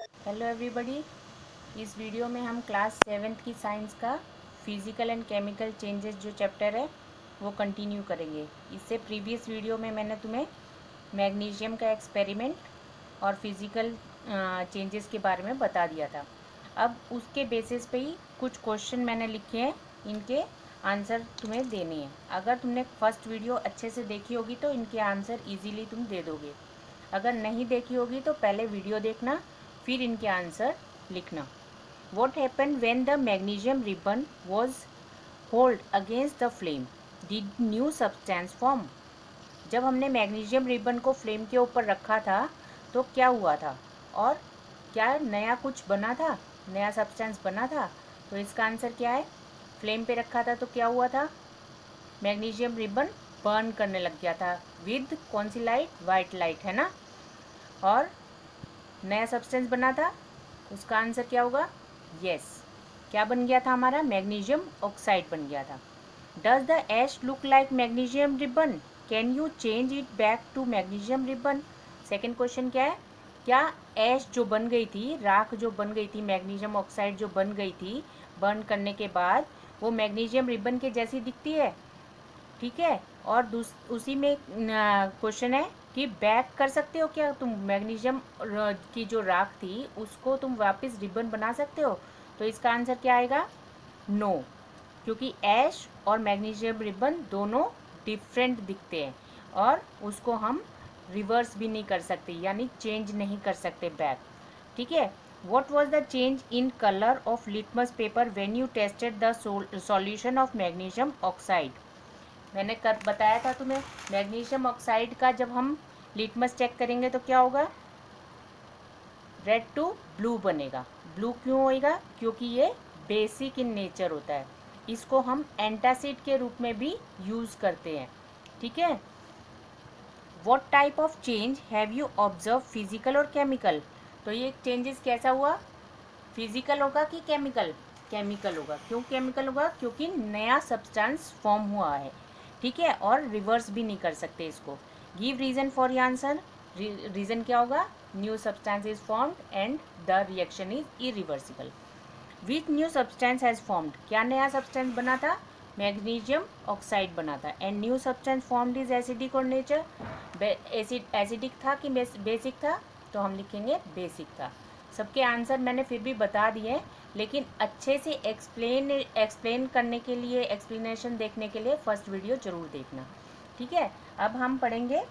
Hello everybody. इस video में हम क्लास 7th की साइंस का फिज़िकल एंड केमिकल चेंजेस जो चैप्टर है वो कंटिन्यू करेंगे। इससे प्रीवियस वीडियो में मैंने तुम्हें मैग्नीशियम का एक्सपेरिमेंट और फिज़िकल चेंजेस के बारे में बता दिया था। अब उसके बेसिस पे ही कुछ क्वेश्चन मैंने लिखे हैं, इनके आंसर तुम्हें देने हैं। अगर तुमने फर्स्ट वीडियो अच्छे से देखी होगी तो इनके आंसर ईजीली तुम दे दोगे। अगर नहीं देखी होगी तो पहले वीडियो देखना, फिर इनके आंसर लिखना। What happened when the magnesium ribbon was held against the flame? Did new substance form? जब हमने मैग्नीशियम रिबन को फ्लेम के ऊपर रखा था तो क्या हुआ था, और क्या नया कुछ बना था, नया सब्सटेंस बना था? तो इसका आंसर क्या है? फ्लेम पे रखा था तो क्या हुआ था? मैग्नीशियम रिबन बर्न करने लग गया था विद कौन सी लाइट? वाइट लाइट, है ना। और नया सब्सटेंस बना था, उसका आंसर क्या होगा? यस। क्या बन गया था हमारा? मैग्नीशियम ऑक्साइड बन गया था। Does the ash look like magnesium ribbon? Can you change it back to magnesium ribbon? Second question क्या है? क्या ऐश जो बन गई थी, राख जो बन गई थी, मैग्नीशियम ऑक्साइड जो बन गई थी बर्न करने के बाद, वो मैग्नीशियम रिबन के जैसी दिखती है? ठीक है। और उसी में क्वेश्चन है कि बैक कर सकते हो क्या तुम मैग्नीशियम की जो राख थी उसको तुम वापस रिबन बना सकते हो? तो इसका आंसर क्या आएगा? नो, क्योंकि ऐश और मैग्नीशियम रिबन दोनों डिफरेंट दिखते हैं और उसको हम रिवर्स भी नहीं कर सकते, यानी चेंज नहीं कर सकते बैक। ठीक है। What was the change in colour of litmus paper when you tested the solution of magnesium oxide? मैंने कर बताया था तुम्हें, मैग्नीशियम ऑक्साइड का जब हम लिटमस चेक करेंगे तो क्या होगा? रेड टू ब्लू बनेगा। ब्लू क्यों होएगा? क्योंकि ये बेसिक इन नेचर होता है। इसको हम एंटासिड के रूप में भी यूज़ करते हैं। ठीक है। What type of change have you observe, physical और केमिकल? तो ये चेंजेस कैसा हुआ? फिजिकल होगा कि केमिकल? केमिकल होगा। क्यों केमिकल होगा? क्योंकि नया सब्सटेंस फॉर्म हुआ है। ठीक है। और रिवर्स भी नहीं कर सकते इसको। Give reason for your answer. Reason क्या होगा? New substance is formed and the reaction is irreversible. Which new substance has formed? क्या नया सब्सटेंस बना था? मैग्नीशियम ऑक्साइड बना था। And new substance formed is acidic और नेचर। एसिडिक था कि बेसिक था? तो हम लिखेंगे बेसिक था। सबके आंसर मैंने फिर भी बता दिए, लेकिन अच्छे से एक्सप्लेन करने के लिए, एक्सप्लेनेशन देखने के लिए फर्स्ट वीडियो जरूर देखना। ठीक है। अब हम पढ़ेंगे,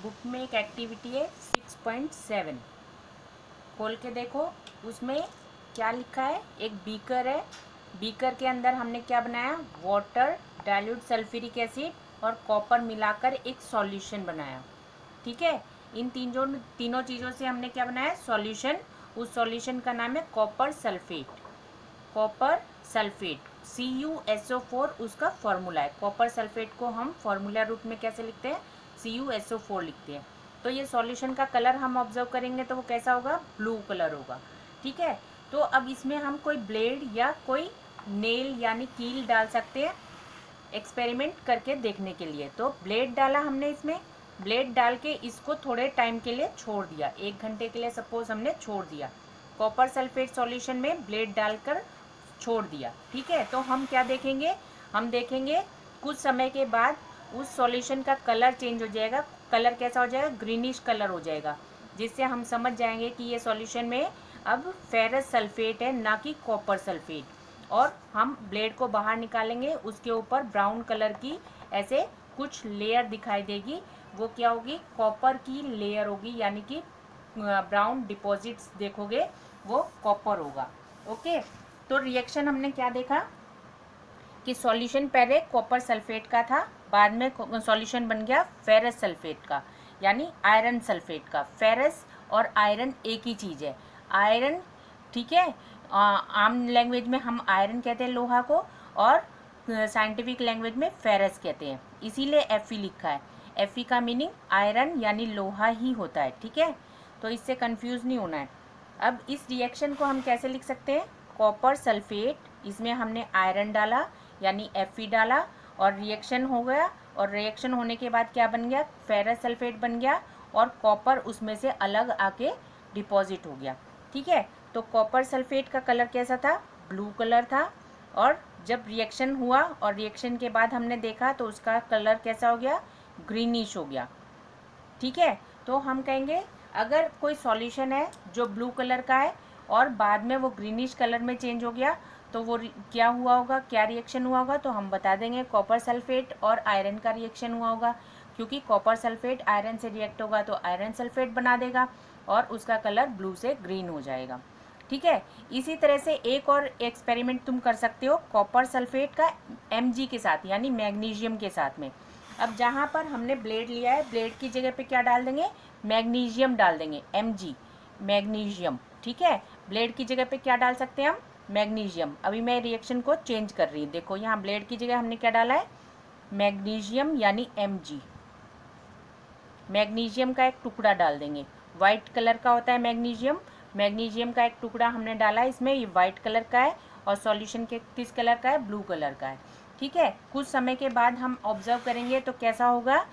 बुक में एक एक्टिविटी है 6.7, खोल के देखो। उसमें क्या लिखा है? एक बीकर है, बीकर के अंदर हमने क्या बनाया? वाटर, डाइल्यूट सल्फ्यूरिक एसिड और कॉपर मिलाकर एक सॉल्यूशन बनाया। ठीक है। इन तीनों चीज़ों से हमने क्या बनाया? सॉल्यूशन। उस सॉल्यूशन का नाम है copper sulphate. Copper sulphate, CuSO4 उसका फॉर्मूला है। कॉपर सल्फेट को हम फॉर्मूला रूप में कैसे लिखते हैं? CuSO4 लिखते हैं। तो ये सॉल्यूशन का कलर हम ऑब्जर्व करेंगे तो वो कैसा होगा? ब्लू कलर होगा। ठीक है। तो अब इसमें हम कोई ब्लेड या कोई नेल यानी कील डाल सकते हैं एक्सपेरिमेंट करके देखने के लिए। तो ब्लेड डाला हमने इसमें, ब्लेड डाल के इसको थोड़े टाइम के लिए छोड़ दिया, 1 घंटे के लिए सपोज हमने छोड़ दिया। कॉपर सल्फेट सॉल्यूशन में ब्लेड डालकर छोड़ दिया। ठीक है। तो हम क्या देखेंगे? हम देखेंगे कुछ समय के बाद उस सॉल्यूशन का कलर चेंज हो जाएगा। कलर कैसा हो जाएगा? ग्रीनिश कलर हो जाएगा, जिससे हम समझ जाएंगे कि ये सॉल्यूशन में अब फेरस सल्फेट है, ना कि कॉपर सल्फेट। और हम ब्लेड को बाहर निकालेंगे, उसके ऊपर ब्राउन कलर की ऐसे कुछ लेयर दिखाई देगी। वो क्या होगी? कॉपर की लेयर होगी, यानी कि ब्राउन डिपॉजिट्स देखोगे वो कॉपर होगा। ओके। तो रिएक्शन हमने क्या देखा कि सॉल्यूशन पहले कॉपर सल्फेट का था, बाद में सॉल्यूशन बन गया फेरस सल्फेट का, यानी आयरन सल्फेट का। फेरस और आयरन एक ही चीज़ है, आयरन। ठीक है। आम लैंग्वेज में हम आयरन कहते हैं लोहा को, और साइंटिफिक लैंग्वेज में फेरस कहते हैं, इसीलिए Fe लिखा है। Fe का मीनिंग आयरन यानी लोहा ही होता है। ठीक है। तो इससे कंफ्यूज नहीं होना है। अब इस रिएक्शन को हम कैसे लिख सकते हैं? कॉपर सल्फेट, इसमें हमने आयरन डाला यानी Fe डाला, और रिएक्शन हो गया, और रिएक्शन होने के बाद क्या बन गया? फेरस सल्फेट बन गया, और कॉपर उसमें से अलग आके डिपॉजिट हो गया। ठीक है, तो कॉपर सल्फेट का कलर कैसा था, ब्लू कलर था, और जब रिएक्शन हुआ और रिएक्शन के बाद हमने देखा तो उसका कलर कैसा हो गया, ग्रीनिश हो गया। ठीक है, तो हम कहेंगे अगर कोई सॉल्यूशन है जो ब्लू कलर का है और बाद में वो ग्रीनिश कलर में चेंज हो गया, तो वो क्या हुआ होगा, क्या रिएक्शन हुआ होगा, तो हम बता देंगे कॉपर सल्फेट और आयरन का रिएक्शन हुआ होगा, क्योंकि कॉपर सल्फेट आयरन से रिएक्ट होगा तो आयरन सल्फेट बना देगा और उसका कलर ब्लू से ग्रीन हो जाएगा। ठीक है, इसी तरह से एक और एक्सपेरिमेंट तुम कर सकते हो कॉपर सल्फेट का Mg के साथ, यानी मैग्नीशियम के साथ में। अब जहाँ पर हमने ब्लेड लिया है, ब्लेड की जगह पे क्या डाल देंगे, मैग्नीशियम डाल देंगे, Mg मैग्नीशियम। ठीक है, ब्लेड की जगह पे क्या डाल सकते हैं हम, मैग्नीशियम। अभी मैं रिएक्शन को चेंज कर रही हूँ, देखो यहाँ ब्लेड की जगह हमने क्या डाला है, मैग्नीशियम यानी Mg। मैग्नीशियम का एक टुकड़ा डाल देंगे, वाइट कलर का होता है मैग्नीशियम, मैग्नीशियम का एक टुकड़ा हमने डाला इसमें, ये वाइट कलर का है, और सॉल्यूशन के किस कलर का है, ब्लू कलर का है। ठीक है, कुछ समय के बाद हम ऑब्जर्व करेंगे तो कैसा होगा,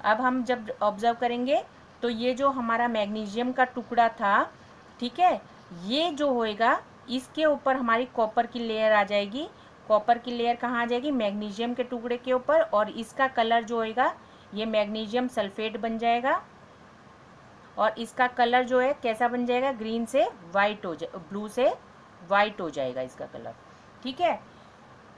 अब हम जब ऑब्जर्व करेंगे तो ये जो हमारा मैग्नीशियम का टुकड़ा था, ठीक है, ये जो होएगा इसके ऊपर हमारी कॉपर की लेयर आ जाएगी। कॉपर की लेयर कहाँ आ जाएगी, मैग्नीशियम के टुकड़े के ऊपर, और इसका कलर जो होएगा ये मैग्नीशियम सल्फेट बन जाएगा, और इसका कलर जो है कैसा बन जाएगा, ग्रीन से वाइट हो जाए, ब्लू से वाइट हो जाएगा इसका कलर। ठीक है,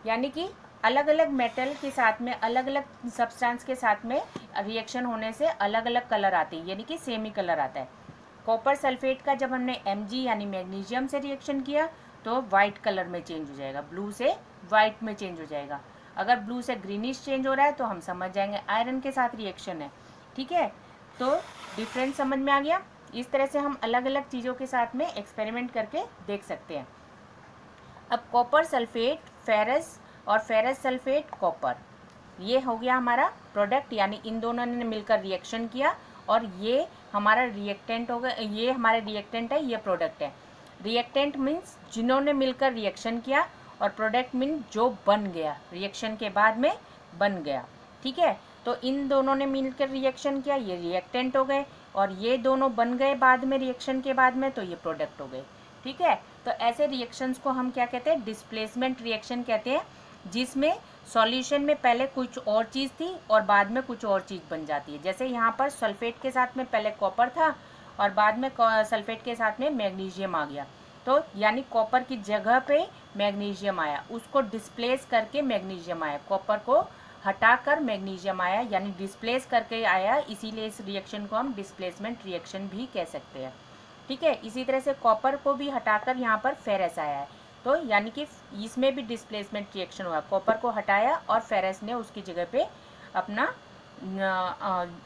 यानी कि अलग अलग मेटल के साथ में, अलग अलग सब्सटेंस के साथ में रिएक्शन होने से अलग अलग कलर आते हैं, यानी कि सेम ही कलर आता है। कॉपर सल्फेट का जब हमने Mg यानी मैग्नीशियम से रिएक्शन किया तो वाइट कलर में चेंज हो जाएगा, ब्लू से वाइट में चेंज हो जाएगा। अगर ब्लू से ग्रीनिश चेंज हो रहा है तो हम समझ जाएंगे आयरन के साथ रिएक्शन है। ठीक है, तो डिफरेंस समझ में आ गया। इस तरह से हम अलग अलग चीज़ों के साथ में एक्सपेरिमेंट करके देख सकते हैं। अब कॉपर सल्फेट फेरस और फेरस सल्फेट कॉपर, ये हो गया हमारा प्रोडक्ट, यानी इन दोनों ने मिलकर रिएक्शन किया और ये हमारा रिएक्टेंट हो गया, ये हमारे रिएक्टेंट है, ये प्रोडक्ट है। रिएक्टेंट मीन्स जिन्होंने मिलकर रिएक्शन किया, और प्रोडक्ट मीन जो बन गया रिएक्शन के बाद में बन गया। ठीक है, तो इन दोनों ने मिलकर रिएक्शन किया, ये रिएक्टेंट हो गए, और ये दोनों बन गए बाद में रिएक्शन के बाद में, तो ये प्रोडक्ट हो गए। ठीक है, तो ऐसे रिएक्शंस को हम क्या कहते हैं, डिस्प्लेसमेंट रिएक्शन कहते हैं, जिसमें सॉल्यूशन में पहले कुछ और चीज़ थी और बाद में कुछ और चीज़ बन जाती है। जैसे यहाँ पर सल्फेट के साथ में पहले कॉपर था और बाद में सल्फेट के साथ में मैग्नीशियम आ गया, तो यानी कॉपर की जगह पे मैग्नीशियम आया, उसको डिस्प्लेस करके मैग्नीशियम आया, कॉपर को हटाकर मैग्नीशियम आया, यानी डिस्प्लेस करके आया, इसीलिए इस रिएक्शन को हम डिस्प्लेसमेंट रिएक्शन भी कह सकते हैं। ठीक है, इसी तरह से कॉपर को भी हटाकर यहाँ पर फेरस आया है, तो यानी कि इसमें भी डिस्प्लेसमेंट रिएक्शन हुआ, कॉपर को हटाया और फेरस ने उसकी जगह पे अपना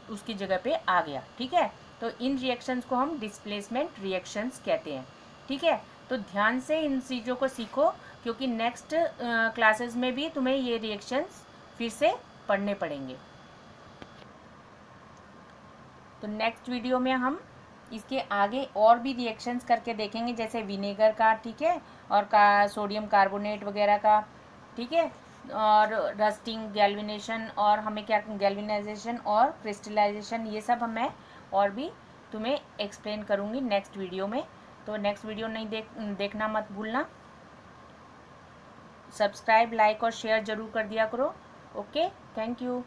उसकी जगह पे आ गया। ठीक है, तो इन रिएक्शंस को हम डिस्प्लेसमेंट रिएक्शंस कहते हैं। ठीक है, तो ध्यान से इन चीज़ों को सीखो, क्योंकि नेक्स्ट क्लासेस में भी तुम्हें ये रिएक्शंस फिर से पढ़ने पड़ेंगे। तो नेक्स्ट वीडियो में हम इसके आगे और भी रिएक्शंस करके देखेंगे, जैसे विनेगर का, ठीक है, और सोडियम कार्बोनेट वगैरह का। ठीक है, और रस्टिंग, गैल्वेनेशन, और हमें क्या, गैल्वेनाइजेशन और क्रिस्टलाइजेशन, ये सब मैं और भी तुम्हें एक्सप्लेन करूँगी नेक्स्ट वीडियो में। तो नेक्स्ट वीडियो नहीं देखना मत भूलना। सब्सक्राइब, लाइक और शेयर ज़रूर कर दिया करो। Okay, thank you.